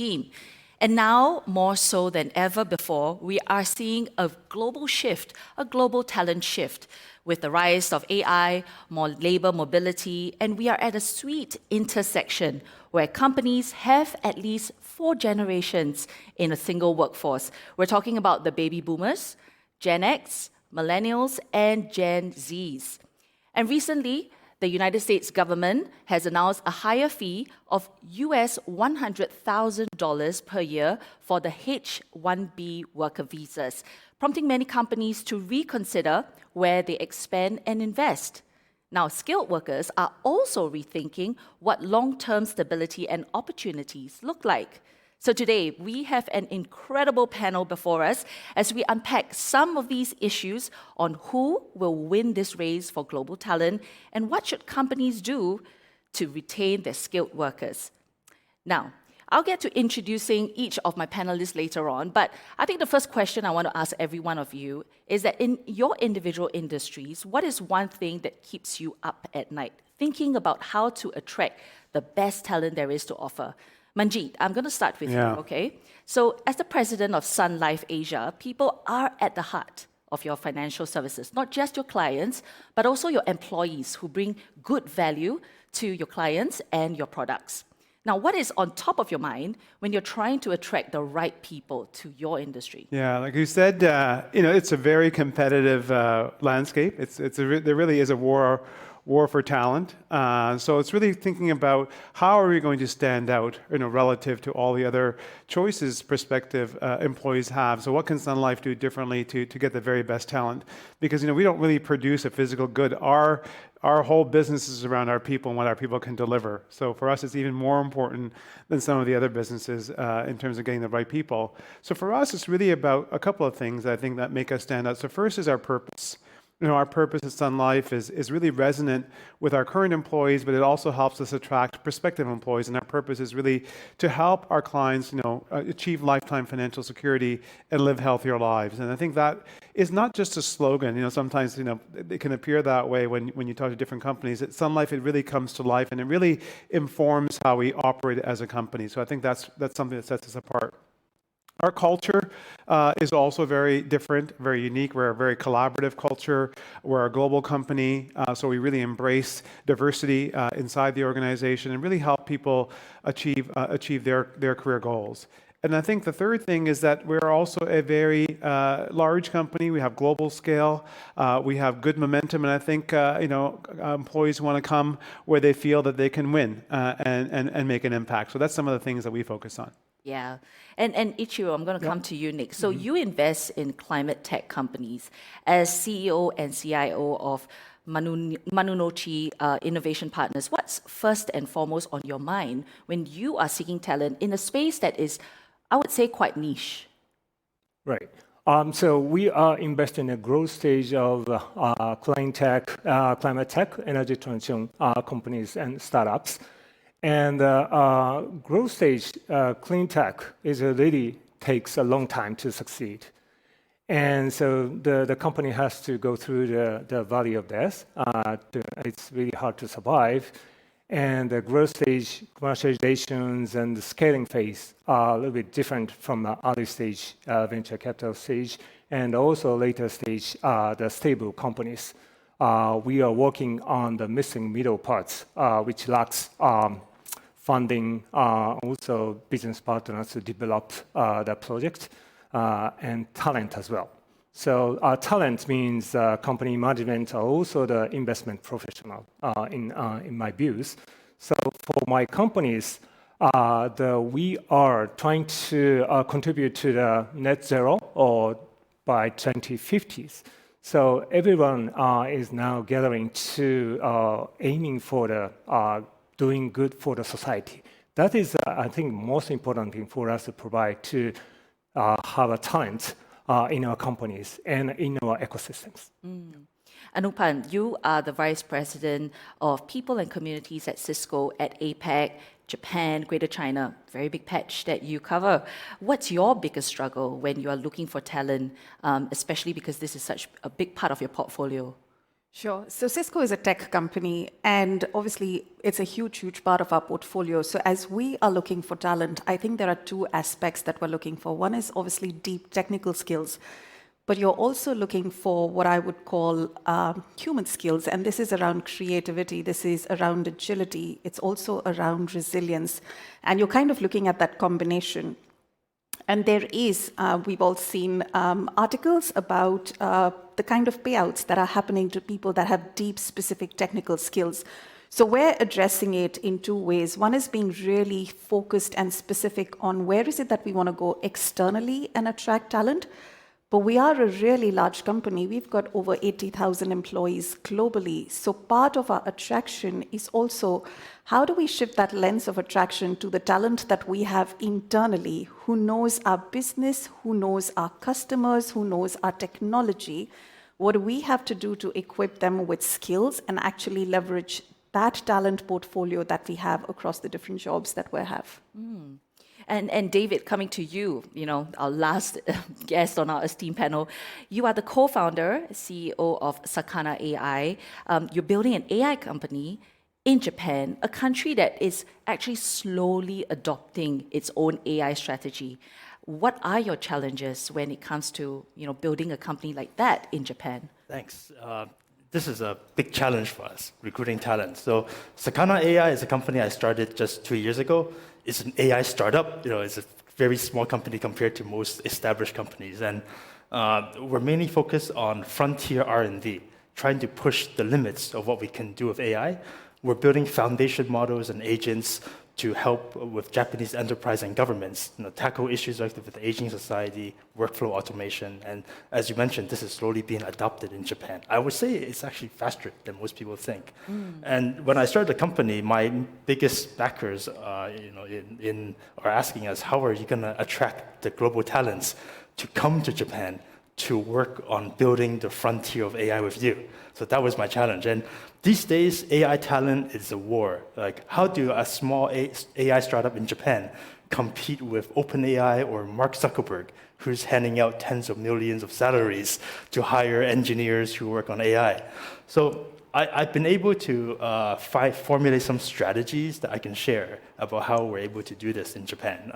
team. And now, more so than ever before, we are seeing a global shift, a global talent shift, with the rise of AI, more labor mobility, and we are at a sweet intersection where companies have at least 4 generations in a single workforce. We're talking about the baby boomers, Gen X, millennials, and Gen Zs. And recently, the United States government has announced a higher fee of US $100,000 per year for the H-1B worker visas, prompting many companies to reconsider where they expand and invest. Now, skilled workers are also rethinking what long-term stability and opportunities look like. So today, we have an incredible panel before us as we unpack some of these issues on who will win this race for global talent and what should companies do to retain their skilled workers. Now, I'll get to introducing each of my panelists later on, but I think the first question I want to ask every one of you is that in your individual industries, what is one thing that keeps you up at night, thinking about how to attract the best talent there is to offer? Manjeet, I'm going to start with you, okay? So as the president of Sun Life Asia, people are at the heart of your financial services, not just your clients, but also your employees who bring good value to your clients and your products. Now, what is on top of your mind when you're trying to attract the right people to your industry? Yeah, like you said, it's a very competitive landscape. There really is a war for talent. So it's really thinking about how are we going to stand out, relative to all the other choices prospective employees have. So what can Sun Life do differently to get the very best talent? Because we don't really produce a physical good. Our whole business is around our people and what our people can deliver. So for us, it's even more important than some of the other businesses in terms of getting the right people. So for us, it's really about a couple of things I think that make us stand out. So first is our purpose. Our purpose at Sun Life is really resonant with our current employees, but it also helps us attract prospective employees. And our purpose is really to help our clients, achieve lifetime financial security and live healthier lives. And I think that is not just a slogan. Sometimes, it can appear that way when you talk to different companies. At Sun Life, it really comes to life, and it really informs how we operate as a company. So I think that's something that sets us apart. Our culture is also very different, very unique. We're a very collaborative culture. We're a global company, so we really embrace diversity inside the organization and really help people achieve their career goals. And I think the third thing is that we're also a very large company. We have global scale. We have good momentum, and I think employees want to come where they feel that they can win and make an impact. So that's some of the things that we focus on. Yeah. And Ichiro, I'm going to come to you next. So you invest in climate tech companies. As CEO and CIO of Manunochi Innovation Partners, what's first and foremost on your mind when you are seeking talent in a space that is, I would say, quite niche? Right. So we are investing in a growth stage of climate tech, energy transition companies and startups. And growth stage clean tech really takes a long time to succeed. And so the company has to go through the valley of death. It's really hard to survive. And the growth stage commercializations and the scaling phase are a little bit different from the early stage venture capital stage, and also later stage, the stable companies. We are working on the missing middle parts, which lacks funding, also business partners to develop the project, and talent as well. So talent means company management, also the investment professional, in my views. So for my companies, we are trying to contribute to the net zero or by 2050s. So everyone is now gathering to aiming for the doing good for the society. That is, I think, most important thing for us to provide to have a talent in our companies and in our ecosystems. Anupan, you are the Vice President of People and Communities at Cisco at APAC, Japan, Greater China, very big patch that you cover. What's your biggest struggle when you are looking for talent, especially because this is such a big part of your portfolio? Sure. So Cisco is a tech company, and obviously it's a huge, huge part of our portfolio. So as we are looking for talent, I think there are two aspects that we're looking for. One is obviously deep technical skills, but you're also looking for what I would call human skills, and this is around creativity, this is around agility, it's also around resilience, and you're kind of looking at that combination. And there is, we've all seen articles about the kind of payouts that are happening to people that have deep, specific technical skills. So we're addressing it in two ways. One is being really focused and specific on where is it that we want to go externally and attract talent. But we are a really large company. We've got over 80,000 employees globally. So part of our attraction is also how do we shift that lens of attraction to the talent that we have internally, who knows our business, who knows our customers, who knows our technology. What do we have to do to equip them with skills and actually leverage that talent portfolio that we have across the different jobs that we have? And David, coming to you, our last guest on our esteemed panel, you are the co-founder, CEO of Sakana AI. You're building an AI company in Japan, a country that is actually slowly adopting its own AI strategy. What are your challenges when it comes to building a company like that in Japan? Thanks. This is a big challenge for us, recruiting talent. So Sakana AI is a company I started just 2 years ago. It's an AI startup. It's a very small company compared to most established companies. And we're mainly focused on frontier R&D, trying to push the limits of what we can do with AI. We're building foundation models and agents to help with Japanese enterprise and governments tackle issues like with the aging society, workflow automation, and as you mentioned, this is slowly being adopted in Japan. I would say it's actually faster than most people think. And when I started the company, my biggest backers are asking us, how are you going to attract the global talents to come to Japan to work on building the frontier of AI with you? So that was my challenge. And these days, AI talent is a war. Like, how do a small AI startup in Japan compete with OpenAI or Mark Zuckerberg, who's handing out tens of millions of salaries to hire engineers who work on AI? So I've been able to formulate some strategies that I can share about how we're able to do this in Japan.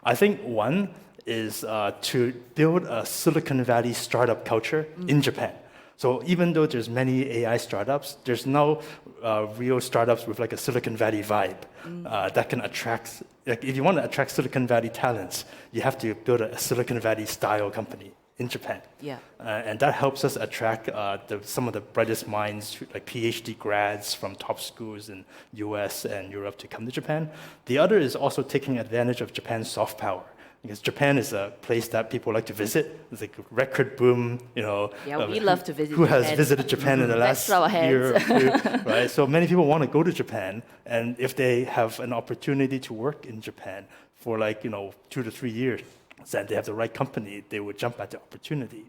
I think one is to build a Silicon Valley startup culture in Japan. So even though there's many AI startups, there's no real startups with like a Silicon Valley vibe that can attract. Like, if you want to attract Silicon Valley talents, you have to build a Silicon Valley style company in Japan. Yeah. And that helps us attract some of the brightest minds, like PhD grads from top schools in US and Europe to come to Japan. The other is also taking advantage of Japan's soft power. Because Japan is a place that people like to visit. It's like a record boom, Yeah, we love to visit Who Japan. has visited Japan in the last year or two, right? So many people want to go to Japan, and if they have an opportunity to work in Japan for 2 to 3 years, and they have the right company, they would jump at the opportunity.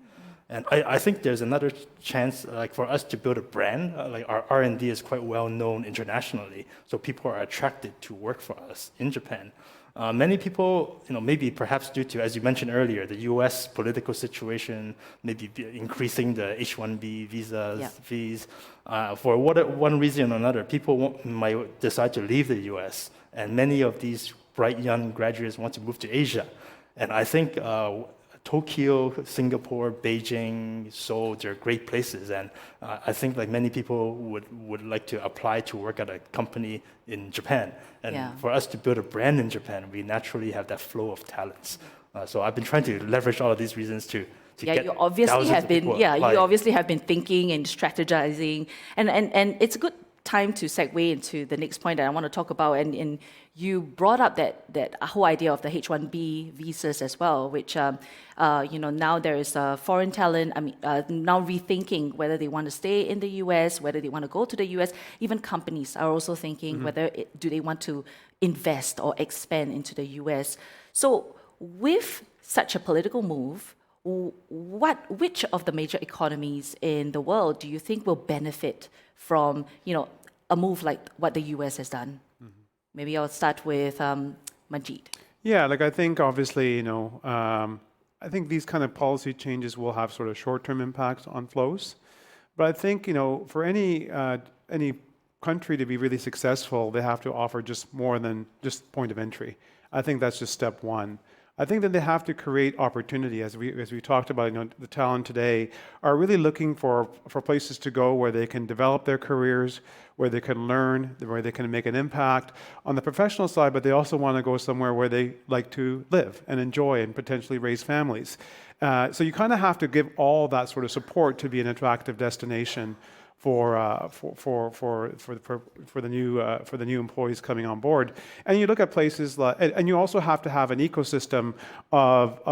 And I think there's another chance, for us to build a brand. Our R&D is quite well known internationally, so people are attracted to work for us in Japan. Many people, maybe perhaps due to, as you mentioned earlier, the U.S. political situation, maybe increasing the H-1B fees. For one reason or another, people might decide to leave the U.S. And many of these bright young graduates want to move to Asia. And I think Tokyo, Singapore, Beijing, Seoul, they're great places. And I think many people would like to apply to work at a company in Japan. And for us to build a brand in Japan, we naturally have that flow of talents. So I've been trying to leverage all of these reasons to get you obviously have been apply. you obviously have been thinking and strategizing, and it's a good time to segue into the next point that I want to talk about. And you brought up that whole idea of the H-1B visas as well, which now there is foreign talent. Now rethinking whether they want to stay in the U.S., whether they want to go to the U.S. Even companies are also thinking whether do they want to invest or expand into the U.S. So with such a political move, which of the major economies in the world do you think will benefit from a move like what the U.S. has done? Maybe I'll start with Majid. Yeah, I think obviously, I think these kind of policy changes will have sort of short-term impacts on flows. But I think, for any country to be really successful, they have to offer just more than just point of entry. I think that's just step one. I think that they have to create opportunity, as we talked about. The talent today are really looking for places to go where they can develop their careers, where they can learn, where they can make an impact on the professional side. But they also want to go somewhere where they like to live and enjoy and potentially raise families. So you kind of have to give all that sort of support to be an attractive destination for the new employees coming on board. And you look at places like, and you also have to have an ecosystem of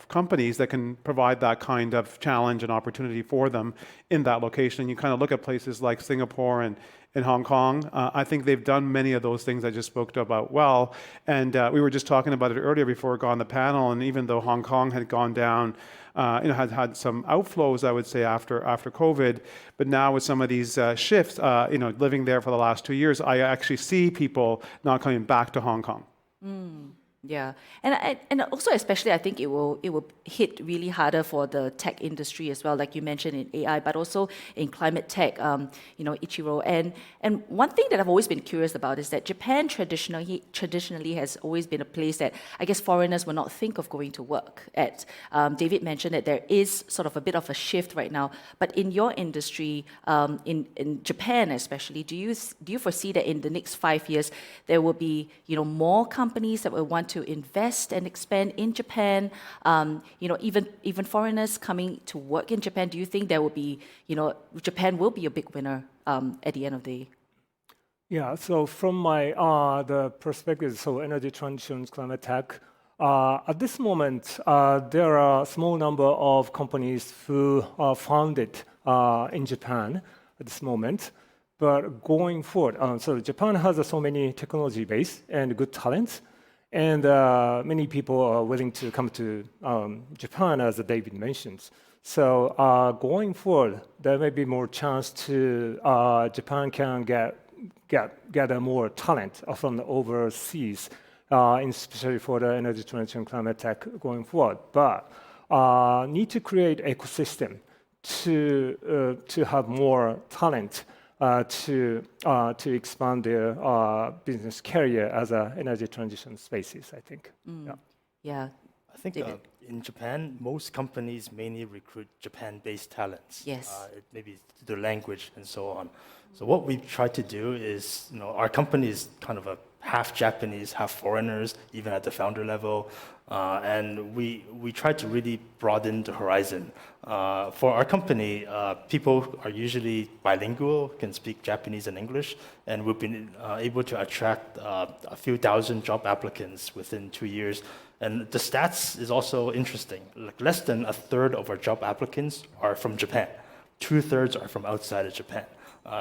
companies that can provide that kind of challenge and opportunity for them in that location. You kind of look at places like Singapore and in Hong Kong. I think they've done many of those things I just spoke about well. And we were just talking about it earlier before we got on the panel. And even though Hong Kong had gone down, had some outflows, I would say, after COVID. But now with some of these shifts, living there for the last 2 years, I actually see people now coming back to Hong Kong. Yeah, and also especially I think it will hit really harder for the tech industry as well, like you mentioned in AI, but also in climate tech. Ichiro. And one thing that I've always been curious about is that Japan traditionally has always been a place that I guess foreigners will not think of going to work at. David mentioned that there is sort of a bit of a shift right now, but in your industry, in Japan especially, do you foresee that in the next 5 years there will be more companies that will want to invest and expand in Japan, even foreigners coming to work in Japan? Do you think there will be, Japan will be a big winner at the end of the day? Yeah, so from my the perspective, so energy transition, climate tech, at this moment, there are a small number of companies who are founded in Japan at this moment. But going forward, so Japan has so many technology base and good talents. And many people are willing to come to Japan, as David mentioned. So going forward, there may be more chance to Japan can gather more talent from the overseas, especially for the energy transition, climate tech going forward. But need to create ecosystem to have more talent. To expand their business career as an energy transition spaces, I think. Yeah. I think in Japan, most companies mainly recruit Japan-based talents. Yes. Maybe the language and so on. So what we try to do is, our company is kind of a half Japanese, half foreigners, even at the founder level. And we try to really broaden the horizon. For our company, people are usually bilingual, can speak Japanese and English, and we've been able to attract a few thousand job applicants within 2 years. And the stats is also interesting. Like less than a third of our job applicants are from Japan. 2/3 are from outside of Japan.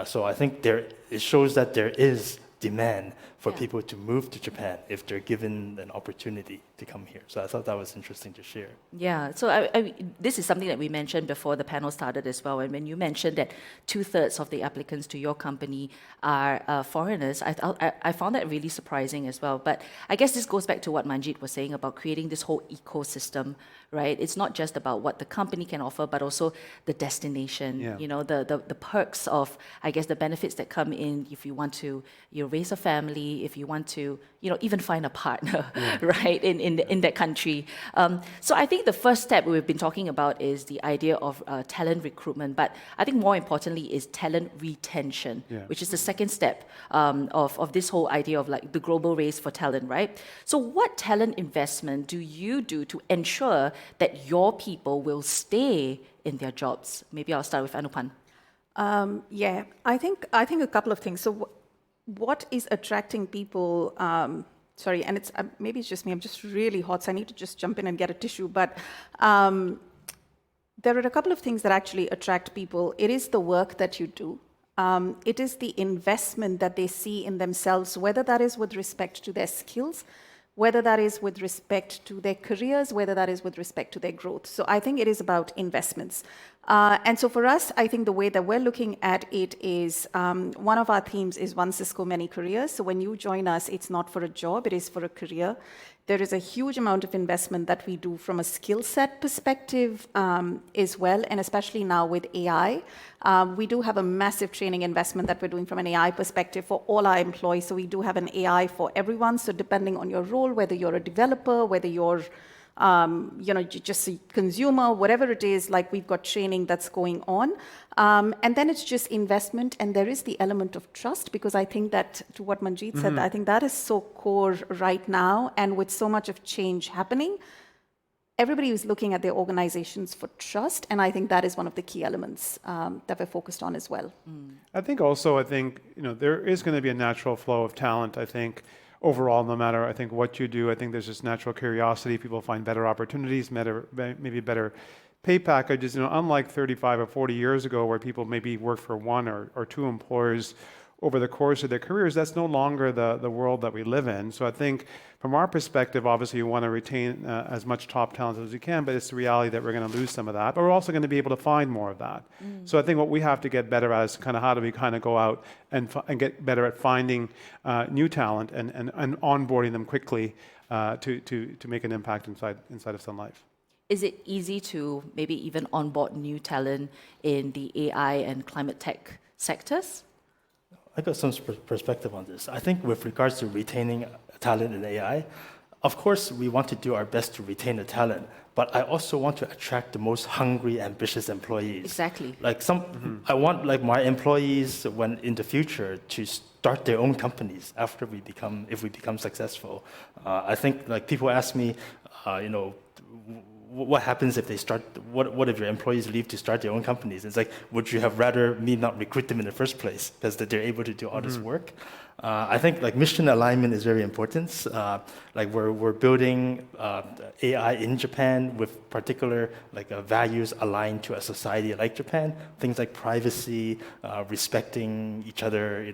So I think it shows that there is demand for people to move to Japan if they're given an opportunity to come here. So I thought that was interesting to share. Yeah, so this is something that we mentioned before the panel started as well. And when you mentioned that 2/3 of the applicants to your company are foreigners, I found that really surprising as well. But I guess this goes back to what Manjit was saying about creating this whole ecosystem, right? It's not just about what the company can offer, but also the destination, the perks of, I guess, the benefits that come in if you want to raise a family, if you want to even find a partner, right, in that country. So I think the first step we've been talking about is the idea of talent recruitment, but I think more importantly is talent retention, which is the second step of this whole idea of like the global race for talent, right? So what talent investment do you do to ensure that your people will stay in their jobs? Maybe I'll start with Anupan. I think a couple of things. So what is attracting people, sorry, and it's maybe it's just me, I'm just really hot, so I need to just jump in and get a tissue, but there are a couple of things that actually attract people. It is the work that you do. It is the investment that they see in themselves, whether that is with respect to their skills, whether that is with respect to their careers, whether that is with respect to their growth. So I think it is about investments. And so for us, I think the way that we're looking at it is one of our themes is One Cisco, Many Careers. So when you join us, it's not for a job, it is for a career. There is a huge amount of investment that we do from a skill set perspective as well, and especially now with AI. We do have a massive training investment that we're doing from an AI perspective for all our employees. So we do have an AI for everyone. So depending on your role, whether you're a developer, whether you're just a consumer, whatever it is, like we've got training that's going on. And then it's just investment, and there is the element of trust, because I think that, to what Manjeet said, I think that is so core right now, and with so much of change happening, everybody is looking at their organizations for trust, and I think that is one of the key elements that we're focused on as well. I think there is going to be a natural flow of talent. I think overall, no matter what you do, I think there's just natural curiosity. People find better opportunities, maybe better pay packages. Unlike 35 or 40 years ago, where people maybe work for one or two employers over the course of their careers, that's no longer the world that we live in. So I think from our perspective, obviously you want to retain as much top talent as you can, but it's the reality that we're going to lose some of that, but we're also going to be able to find more of that. So I think what we have to get better at is how do we go out and get better at finding new talent and onboarding them quickly to make an impact inside of Sun Life. Is it easy to maybe even onboard new talent in the AI and climate tech sectors? I got some perspective on this. I think with regards to retaining talent in AI, of course, we want to do our best to retain the talent, but I also want to attract the most hungry, ambitious employees. Exactly. I want my employees, when in the future, to start their own companies if we become successful. I think people ask me, what happens if they start? What if your employees leave to start their own companies? It's like, would you have rather me not recruit them in the first place because they're able to do all this work? I think mission alignment is very important. We're building AI in Japan with particular values aligned to a society like Japan. Things like privacy, respecting each other.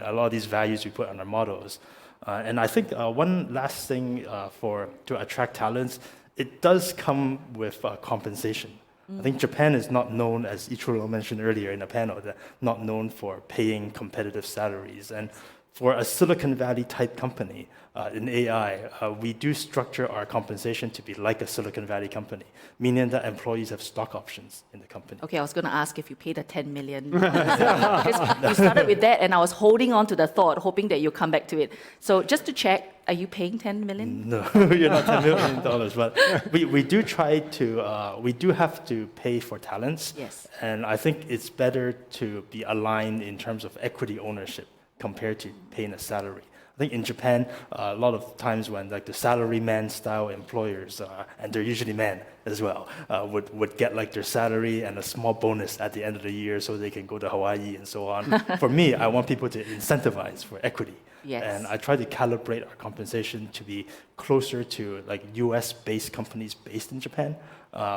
A lot of these values we put on our models. And I think one last thing to attract talents. It does come with compensation. I think Japan is not known, as Ichiro mentioned earlier in the panel, not known for paying competitive salaries. And for a Silicon Valley type company in AI, we do structure our compensation to be like a Silicon Valley company, meaning that employees have stock options in the company. Okay, I was going to ask if you paid a 10 million. Because you started with that, and I was holding on to the thought, hoping that you'll come back to it. So just to check, are you paying 10 million? No, you're not $10 million, but we do try to, we do have to pay for talents. Yes. And I think it's better to be aligned in terms of equity ownership compared to paying a salary. I think in Japan, a lot of times when the salaryman style employers, and they're usually men as well, would get their salary and a small bonus at the end of the year so they can go to Hawaii and so on. For me, I want people to incentivize for equity. Yes. And I try to calibrate our compensation to be closer to US-based companies based in Japan,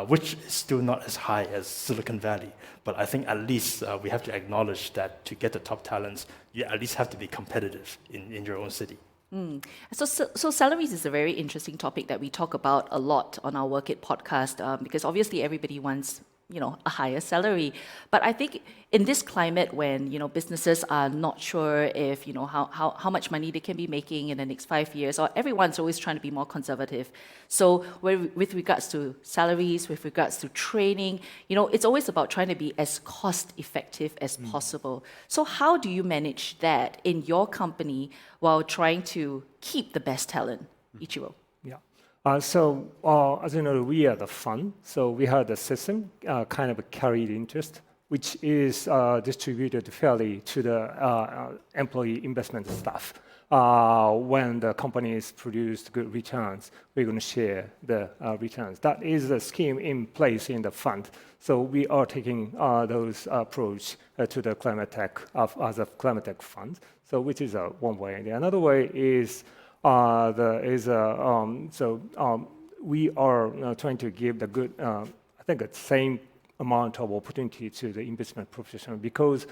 which is still not as high as Silicon Valley. But I think at least we have to acknowledge that to get the top talents, you at least have to be competitive in your own city. So salaries is a very interesting topic that we talk about a lot on our Work It podcast, because obviously everybody wants a higher salary. But I think in this climate when, businesses are not sure if, how much money they can be making in the next 5 years, or everyone's always trying to be more conservative. So with regards to salaries, with regards to training, it's always about trying to be as cost effective as possible. So how do you manage that in your company while trying to keep the best talent? Ichiro. As you know, we are the fund, so we have the system, kind of a carried interest, which is distributed fairly to the employee investment staff. When the companies produce good returns, we're going to share the returns. That is the scheme in place in the fund. So we are taking those approach to the climate tech as a climate tech fund. So which is one way. And another way is we are trying to give the good, I think the same amount of opportunity to the investment professional, because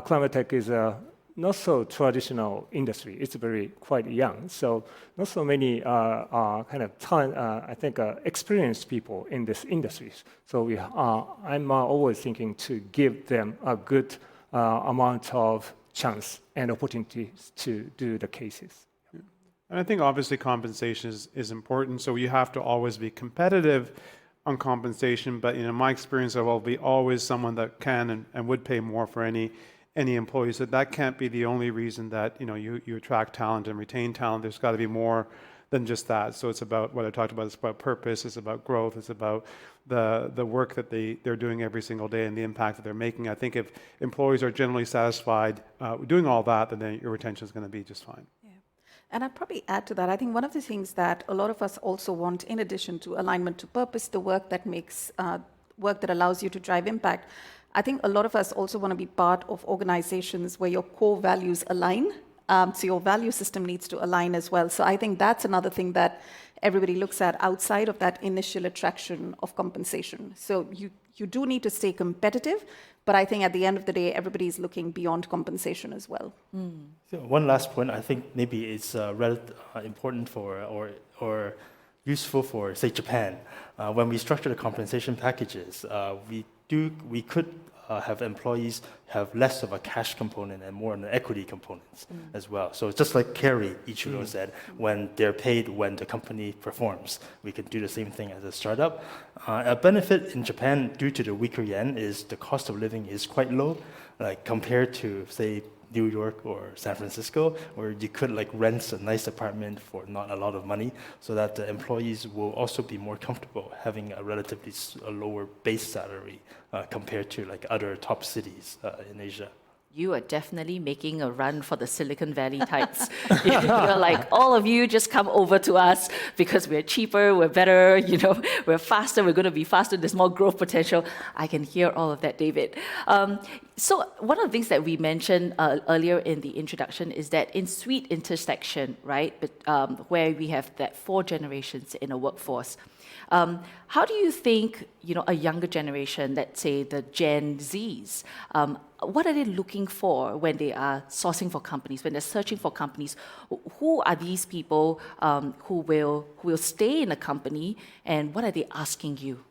climate tech is a not so traditional industry. It's quite young. So not so many experienced people in this industry. So I'm always thinking to give them a good amount of chance and opportunities to do the cases. And I think obviously compensation is important. So you have to always be competitive on compensation. But my experience, there will be always someone that can and would pay more for any employee. So that can't be the only reason that you attract talent and retain talent. There's got to be more than just that. So it's about what I talked about. It's about purpose. It's about growth. It's about the work that they're doing every single day and the impact that they're making. I think if employees are generally satisfied doing all that, then your retention is going to be just fine. And I'd probably add to that. I think one of the things that a lot of us also want, in addition to alignment to purpose, the work that makes work that allows you to drive impact. I think a lot of us also want to be part of organizations where your core values align. So your value system needs to align as well. So I think that's another thing that everybody looks at outside of that initial attraction of compensation. So you do need to stay competitive, but I think at the end of the day, everybody is looking beyond compensation as well. So one last point, I think maybe it's important for or useful for, say, Japan. When we structure the compensation packages, we could have employees have less of a cash component and more on the equity components as well. So it's just like Kerry Ichiro said, when they're paid when the company performs, we can do the same thing as a startup. A benefit in Japan due to the weaker yen is the cost of living is quite low, like compared to, say, New York or San Francisco, where you could rent a nice apartment for not a lot of money, so that the employees will also be more comfortable having a relatively lower base salary compared to other top cities in Asia. You are definitely making a run for the Silicon Valley types. You're like, all of you just come over to us because we're cheaper, we're better, we're faster, we're going to be faster, there's more growth potential. I can hear all of that, David. So one of the things that we mentioned earlier in the introduction is that in sweet intersection, right, where we have that 4 generations in a workforce, how do you think, a younger generation, let's say the Gen Zs, what are they looking for when they are sourcing for companies, when they're searching for companies? Who are these people who will stay in a company, and what are they asking you?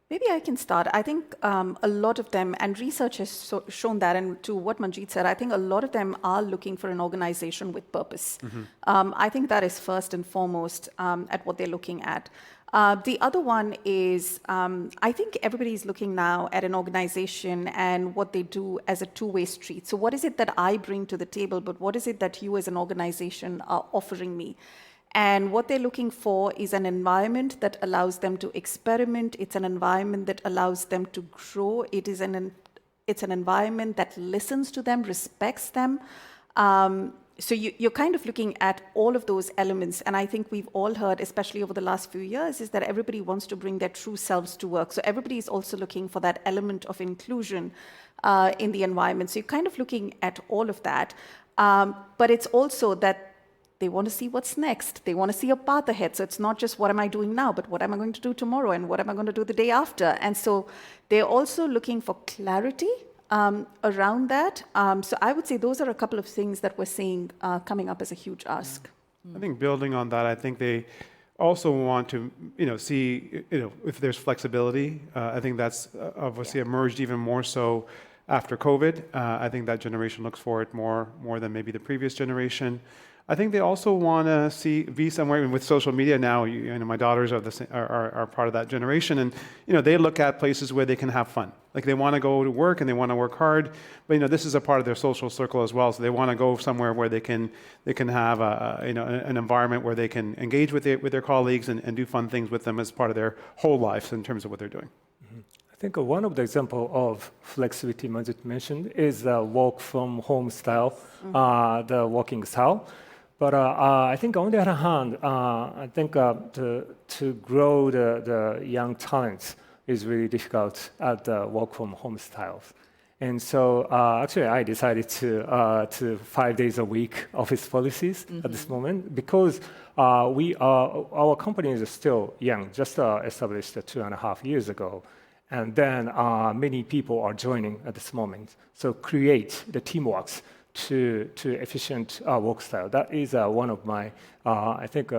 Maybe I can start. I think a lot of them, and research has shown that, and to what Manjeet said, I think a lot of them are looking for an organization with purpose. I think that is first and foremost at what they're looking at. The other one is, I think everybody's looking now at an organization and what they do as a two-way street. So what is it that I bring to the table, but what is it that you as an organization are offering me? And what they're looking for is an environment that allows them to experiment. It's an environment that allows them to grow. It's an environment that listens to them, respects them. So you're kind of looking at all of those elements. And I think we've all heard, especially over the last few years, is that everybody wants to bring their true selves to work. So everybody is also looking for that element of inclusion in the environment. So you're kind of looking at all of that. But it's also that they want to see what's next. They want to see a path ahead. So it's not just what am I doing now, but what am I going to do tomorrow and what am I going to do the day after? And so they're also looking for clarity around that. So I would say those are a couple of things that we're seeing coming up as a huge ask. I think building on that, I think they also want to, see, if there's flexibility. I think that's obviously emerged even more so after COVID. I think that generation looks for it more than maybe the previous generation. I think they also want to be somewhere with social media now. My daughters are part of that generation, and they look at places where they can have fun. Like they want to go to work and they want to work hard, but this is a part of their social circle as well. So they want to go somewhere where they can have an environment where they can engage with their colleagues and do fun things with them as part of their whole life in terms of what they're doing. I think one of the examples of flexibility Manjeet mentioned is the work from home style, the working style. But I think on the other hand, I think to grow the young talents is really difficult at the work from home styles. And so actually I decided to 5 days a week office policies at this moment because our company is still young, just established 2.5 years ago. And then many people are joining at this moment. So create the teamworks to efficient work style. That is one of my, I think,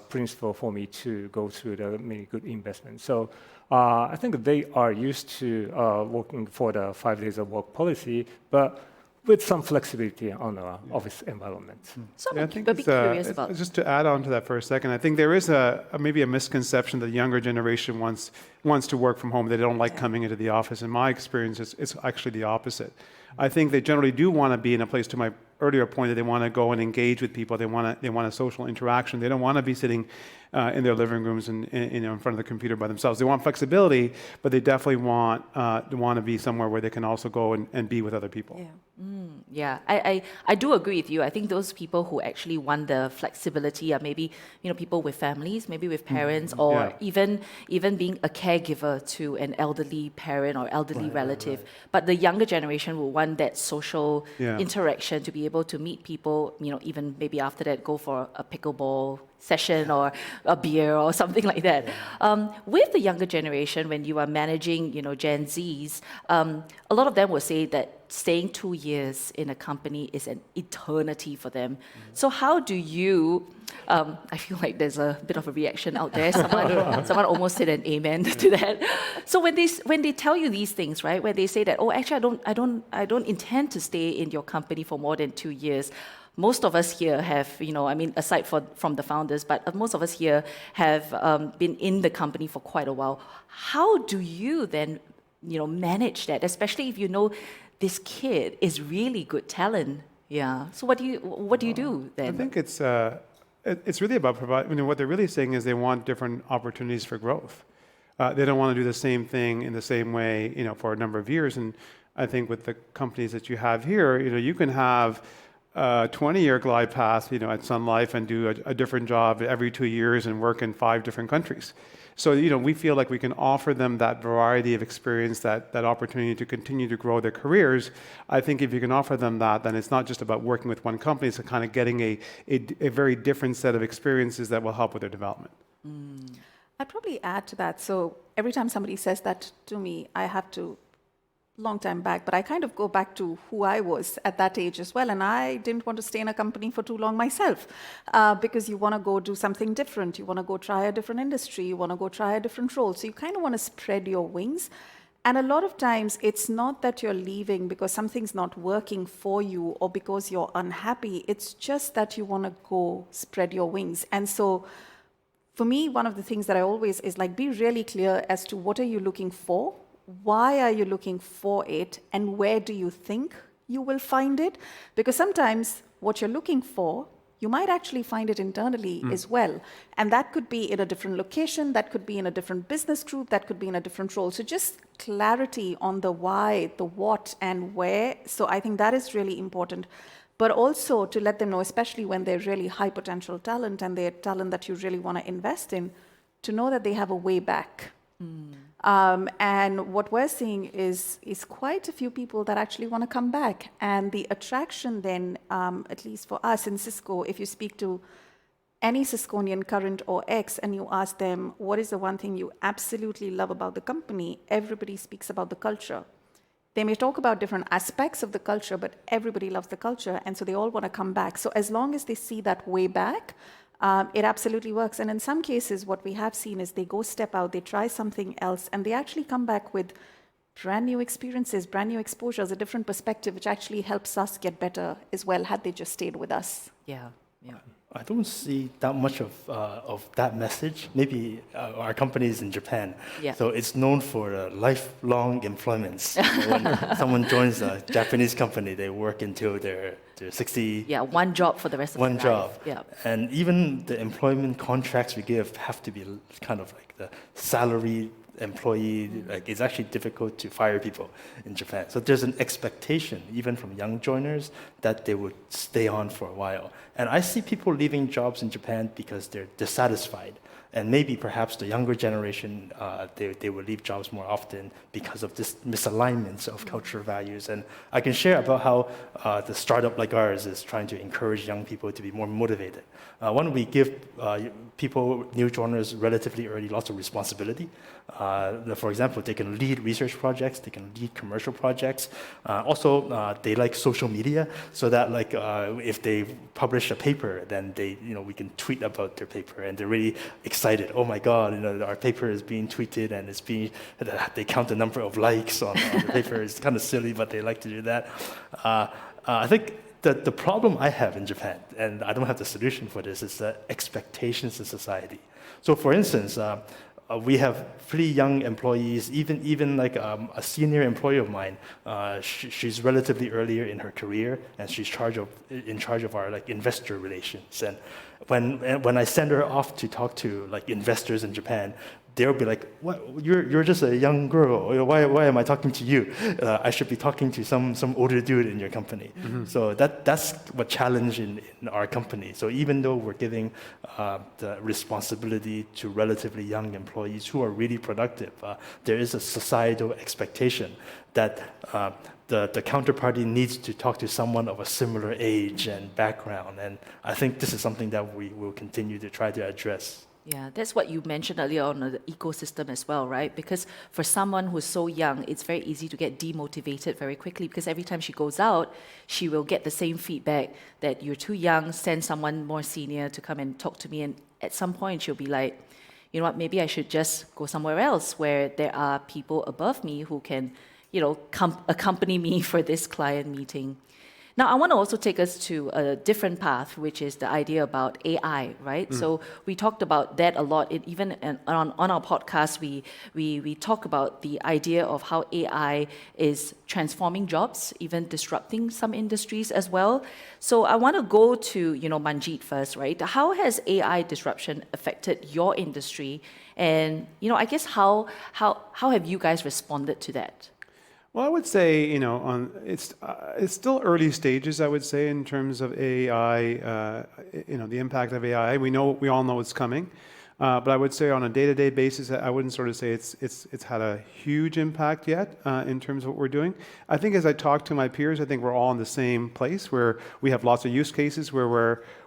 principle for me to go through the many good investments. So I think they are used to working for the 5 days of work policy, but with some flexibility on our office environment. So Yeah, I I'm think a bit curious it's- about. just to add on to that for a second, I think there is maybe a misconception that the younger generation wants to work from home. They don't like coming into the office. In my experience, it's actually the opposite. I think they generally do want to be in a place, to my earlier point, that they want to go and engage with people. They want a social interaction. They don't want to be sitting in their living rooms and in front of the computer by themselves. They want flexibility, but they definitely want to be somewhere where they can also go and be with other people. Yeah. Yeah, I do agree with you. I think those people who actually want the flexibility are maybe, people with families, maybe with parents, or Yeah. even being a caregiver to an elderly parent or elderly relative. But the younger generation will want that social Yeah. interaction to be able to meet people, even maybe after that go for a pickleball session or a beer or something like that. With the younger generation, when you are managing, Gen Zs, a lot of them will say that staying 2 years in a company is an eternity for them. So how do you? I feel like there's a bit of a reaction out there. Someone almost said an amen to that. So when they tell you these things, right? When they say that, oh, actually, I don't intend to stay in your company for more than 2 years. Most of us here have, aside from the founders, but most of us here have been in the company for quite a while. How do you then, manage that, especially if you know this kid is really good talent? Yeah. So what do you do then? I think it's really about providing. What they're really saying is they want different opportunities for growth. They don't want to do the same thing in the same way, for a number of years. And I think with the companies that you have here, you can have a 20-year glide path, at Sun Life and do a different job every 2 years and work in 5 different countries. So, we feel like we can offer them that variety of experience, that opportunity to continue to grow their careers. I think if you can offer them that, then it's not just about working with one company, it's kind of getting a very different set of experiences that will help with their development. I'd probably add to that. So every time somebody says that to me, I have to, long time back, but I kind of go back to who I was at that age as well. And I didn't want to stay in a company for too long myself because you want to go do something different. You want to go try a different industry. You want to go try a different role. So you kind of want to spread your wings. And a lot of times it's not that you're leaving because something's not working for you or because you're unhappy. It's just that you want to go spread your wings. And so for me, one of the things that I always is like, be really clear as to what are you looking for? Why are you looking for it? And where do you think you will find it? Because sometimes what you're looking for, you might actually find it internally as well. And that could be in a different location, that could be in a different business group, that could be in a different role. So just clarity on the why, the what, and where. So I think that is really important. But also to let them know, especially when they're really high potential talent and they're talent that you really want to invest in, to know that they have a way back. And what we're seeing is quite a few people that actually want to come back. And the attraction then, at least for us in Cisco, if you speak to any Cisconian current or ex and you ask them, what is the one thing you absolutely love about the company? Everybody speaks about the culture. They may talk about different aspects of the culture, but everybody loves the culture. And so they all want to come back. So as long as they see that way back, it absolutely works. And in some cases, what we have seen is they go step out, they try something else, and they actually come back with brand new experiences, brand new exposures, a different perspective, which actually helps us get better as well, had they just stayed with us. Yeah. I don't see that much of that message. Maybe our company is in Japan, so it's known for lifelong employments. So when someone joins a Japanese company, they work until they're 60. Yeah, one job for the rest of one their job. life. Yeah. And even the employment contracts we give have to be kind of like the salary employee. Like it's actually difficult to fire people in Japan. So there's an expectation, even from young joiners, that they would stay on for a while. And I see people leaving jobs in Japan because they're dissatisfied. And maybe perhaps the younger generation, they will leave jobs more often because of this misalignments of cultural values. And I can share about how the startup like ours is trying to encourage young people to be more motivated. One, we give people, new joiners, relatively early lots of responsibility. For example, they can lead research projects, they can lead commercial projects. Also, they like social media, so that like if they publish a paper, then we can tweet about their paper, and they're really excited. Oh my God, our paper is being tweeted, and they count the number of likes on the paper. It's kind of silly, but they like to do that. I think that the problem I have in Japan, and I don't have the solution for this, is the expectations in society. So for instance, we have pretty young employees, even like a senior employee of mine, she's relatively earlier in her career, and she's in charge of our like investor relations. And when I send her off to talk to like investors in Japan, they'll be like, "What? You're just a young girl. Why am I talking to you? I should be talking to some older dude in your company." So that's what challenge in our company. So even though we're giving the responsibility to relatively young employees who are really productive, there is a societal expectation that the counterparty needs to talk to someone of a similar age and background. And I think this is something that we will continue to try to address. Yeah, that's what you mentioned earlier on the ecosystem as well, right? Because for someone who's so young, it's very easy to get demotivated very quickly because every time she goes out, she will get the same feedback that you're too young, send someone more senior to come and talk to me. And at some point, she'll be like, you know what, maybe I should just go somewhere else where there are people above me who can, accompany me for this client meeting. Now, I want to also take us to a different path, which is the idea about AI, right? So we talked about that a lot. Even on our podcast, we talk about the idea of how AI is transforming jobs, even disrupting some industries as well. So I want to go to Manjeet first, right? How has AI disruption affected your industry? And I guess how have you guys responded to that? Well, I would say, it's still early stages, I would say, in terms of AI, the impact of AI. We all know it's coming, but I would say on a day-to-day basis, I wouldn't sort of say it's had a huge impact yet in terms of what we're doing. I think as I talk to my peers, I think we're all in the same place where we have lots of use cases where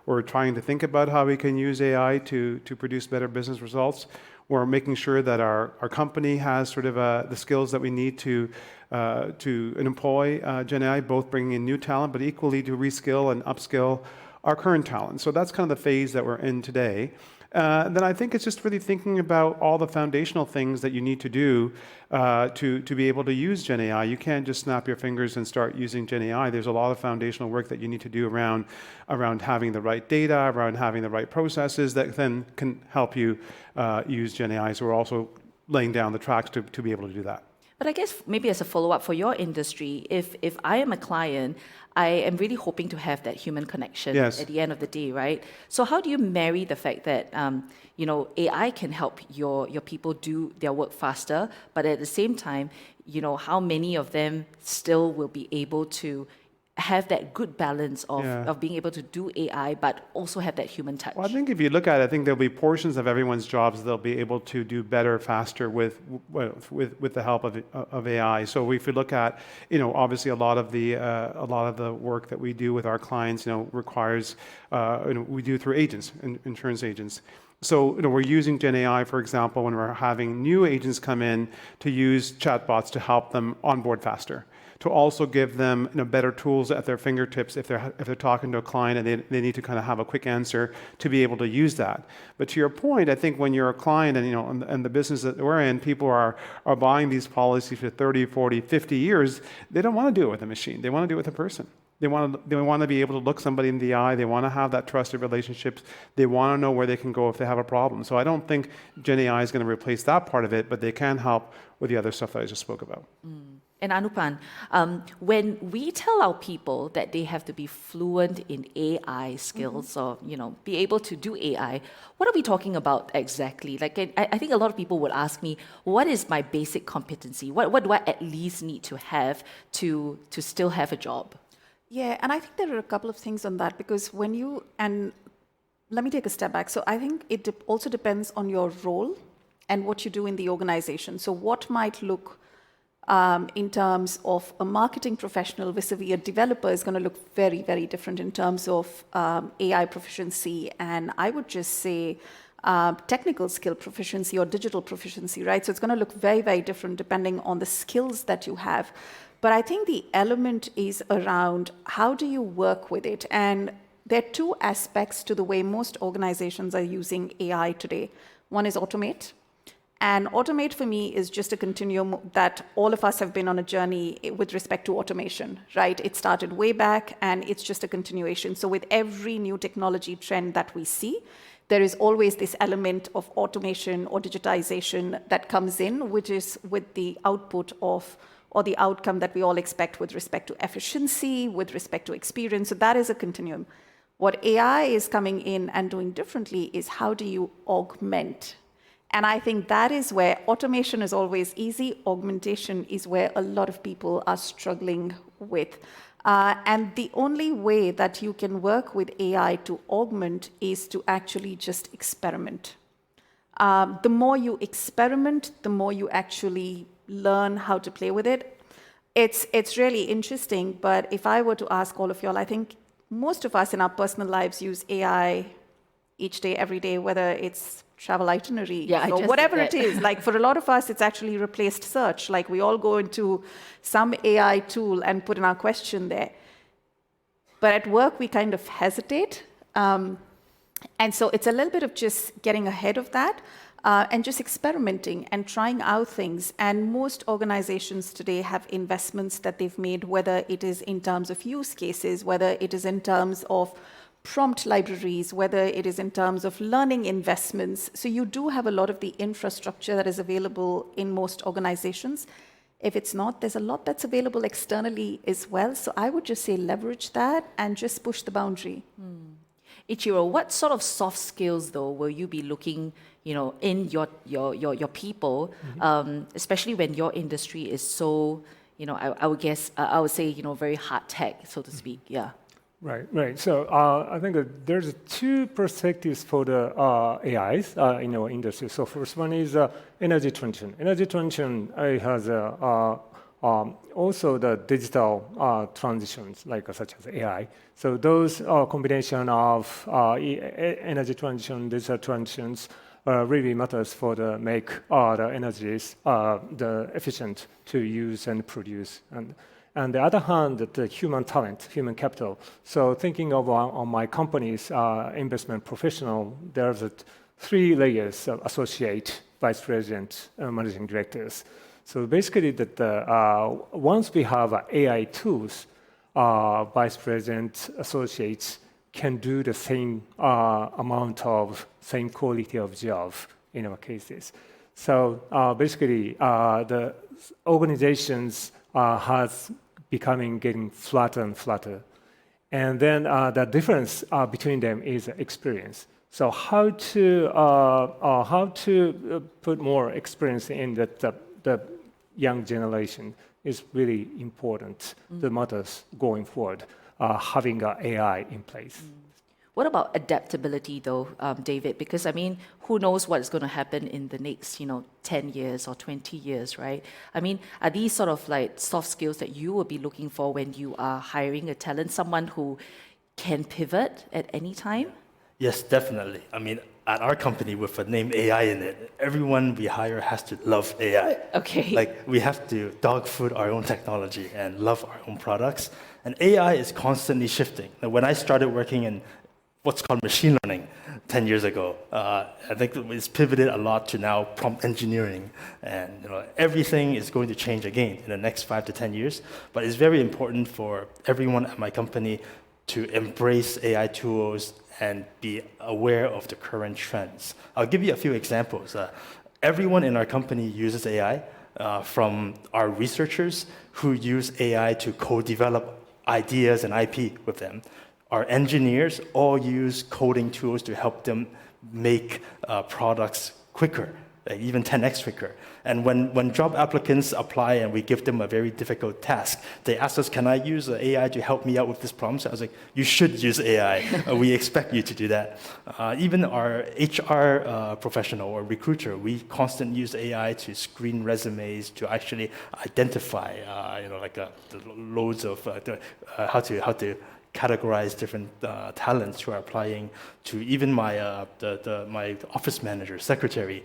we're trying to think about how we can use AI to produce better business results. We're making sure that our company has sort of the skills that we need to employ Gen AI, both bringing in new talent, but equally to reskill and upskill our current talent. So that's kind of the phase that we're in today. Then I think it's just really thinking about all the foundational things that you need to do to be able to use Gen AI. You can't just snap your fingers and start using Gen AI. There's a lot of foundational work that you need to do around having the right data, around having the right processes that then can help you use Gen AI. So we're also laying down the tracks to be able to do that. But I guess maybe as a follow-up for your industry, if I am a client, I am really hoping to have that human connection at the end of the day, right? So how do you marry the fact that AI can help your people do their work faster, but at the same time, how many of them still will be able to have that good balance of being able to do AI, but also have that human touch? Well, I think if you look at it, I think there'll be portions of everyone's jobs they'll be able to do better, faster with the help of AI. So if you look at, obviously a lot of the work that we do with our clients, requires, we do through agents, insurance agents. So we're using Gen AI, for example, when we're having new agents come in to use chatbots to help them onboard faster, to also give them better tools at their fingertips if they're talking to a client and they need to kind of have a quick answer to be able to use that. But to your point, I think when you're a client and the business that we're in, people are buying these policies for 30, 40, 50 years, they don't want to do it with a machine. They want to do it with a person. They want to be able to look somebody in the eye. They want to have that trusted relationships. They want to know where they can go if they have a problem. So I don't think Gen AI is going to replace that part of it, but they can help with the other stuff that I just spoke about. And Anupan, when we tell our people that they have to be fluent in AI skills or be able to do AI, what are we talking about exactly? Like I think a lot of people would ask me, what is my basic competency? What do I at least need to have to still have a job? Yeah, and I think there are a couple of things on that because let me take a step back. So I think it also depends on your role and what you do in the organization. So what might look in terms of a marketing professional vis-a-vis a developer is going to look very, very different in terms of AI proficiency. And I would just say technical skill proficiency or digital proficiency, right? So it's going to look very, very different depending on the skills that you have. But I think the element is around how do you work with it? And there are two aspects to the way most organizations are using AI today. One is automate, And automate for me is just a continuum that all of us have been on a journey with respect to automation, right? It started way back and it's just a continuation. So with every new technology trend that we see, there is always this element of automation or digitization that comes in, which is with the output of or the outcome that we all expect with respect to efficiency, with respect to experience. So that is a continuum. What AI is coming in and doing differently is how do you augment? And I think that is where automation is always easy. Augmentation is where a lot of people are struggling with. And the only way that you can work with AI to augment is to actually just experiment. The more you experiment, the more you actually learn how to play with it. It's really interesting, but if I were to ask all of y'all, I think most of us in our personal lives use AI each day, every day, whether it's travel itinerary or whatever it is. Like for a lot of us, it's actually replaced search. Like we all go into some AI tool and put in our question there. But at work, we kind of hesitate. And so it's a little bit of just getting ahead of that and just experimenting and trying out things. And most organizations today have investments that they've made, whether it is in terms of use cases, whether it is in terms of prompt libraries, whether it is in terms of learning investments. So you do have a lot of the infrastructure that is available in most organizations. If it's not, there's a lot that's available externally as well. So I would just say leverage that and just push the boundary. Ichiro, what sort of soft skills, though, will you be looking, in your people, especially when your industry is so, I would guess, I would say, very hard tech, so to speak. Yeah. Right. So I think there's two perspectives for the AIs in our industry. So first one is energy transition. Energy transition has also the digital transitions, like such as AI. So those combination of energy transition, digital transitions really matters for the make the energies the efficient to use and produce. And on the other hand, the human talent, human capital. So thinking of on my company's investment professional, there's three layers of associate, vice president, managing directors. So basically, that once we have AI tools, vice president, associates can do the same amount of same quality of job in our cases. So basically, the organizations has getting flatter and flatter. And then the difference between them is experience. So how to put more experience in the young generation is really important. The matters going forward, having AI in place. What about adaptability, though, David? Because, who knows what's going to happen in the next, 10 years or 20 years, right? Are these sort of like soft skills that you will be looking for when you are hiring a talent, someone who can pivot at any time? Yes, definitely. At our company with the name AI in it, everyone we hire has to love AI. Okay. Like we have to dog food our own technology and love our own products. And AI is constantly shifting. Now, when I started working in what's called machine learning 10 years ago, I think it's pivoted a lot to now prompt engineering. And everything is going to change again in the next 5 to 10 years. But it's very important for everyone at my company to embrace AI tools and be aware of the current trends. I'll give you a few examples. Everyone in our company uses AI, from our researchers who use AI to co-develop ideas and IP with them. Our engineers all use coding tools to help them make products quicker, like even 10x quicker. And when job applicants apply and we give them a very difficult task, they ask us, can I use AI to help me out with this problem? So I was like, you should use AI. We expect you to do that. Even our HR professional or recruiter, we constantly use AI to screen resumes, to actually identify, loads of how to categorize different talents who are applying, to even my my office manager, secretary.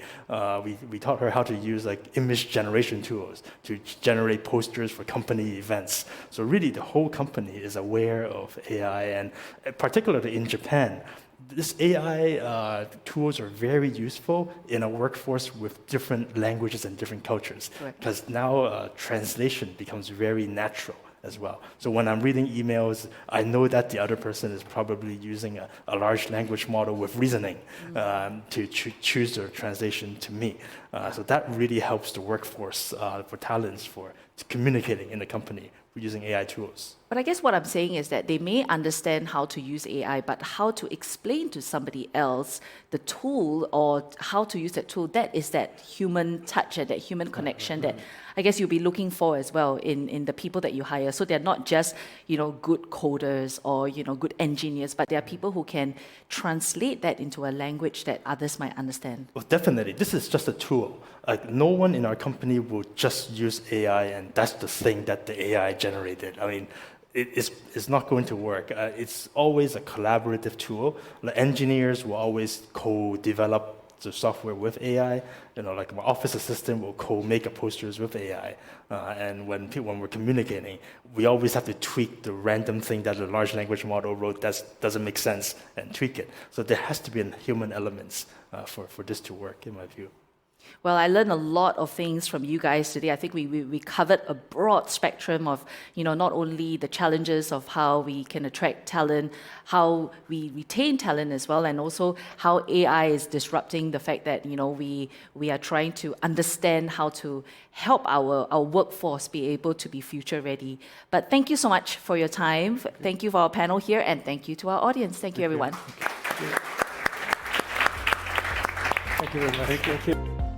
We taught her how to use image generation tools to generate posters for company events. So really, the whole company is aware of AI, and particularly in Japan, this AI tools are very useful in a workforce with different languages and different cultures. Correct. Because now translation becomes very natural as well. So when I'm reading emails, I know that the other person is probably using a large language model with reasoning to choose their translation to me. So that really helps the workforce for talents for communicating in the company using AI tools. But I guess what I'm saying is that they may understand how to use AI, but how to explain to somebody else the tool or how to use that tool, that is that human touch and that human connection that I guess you'll be looking for as well in the people that you hire. So they're not just, good coders or, good engineers, but they are people who can translate that into a language that others might understand. Well, definitely. This is just a tool. Like, no one in our company will just use AI and that's the thing that the AI generated. I mean, it's not going to work. It's always a collaborative tool. The engineers will always co-develop the software with AI. Like my office assistant will co-make posters with AI. And when we're communicating, we always have to tweak the random thing that a large language model wrote that doesn't make sense and tweak it. So there has to be human elements for this to work, in my view. Well, I learned a lot of things from you guys today. I think we covered a broad spectrum of, not only the challenges of how we can attract talent, how we retain talent as well, and also how AI is disrupting the fact that, we are trying to understand how to help our workforce be able to be future ready. But thank you so much for your time. Thank you for our panel here, and thank you to our audience. Thank you, everyone. Thank you very much. Thank you.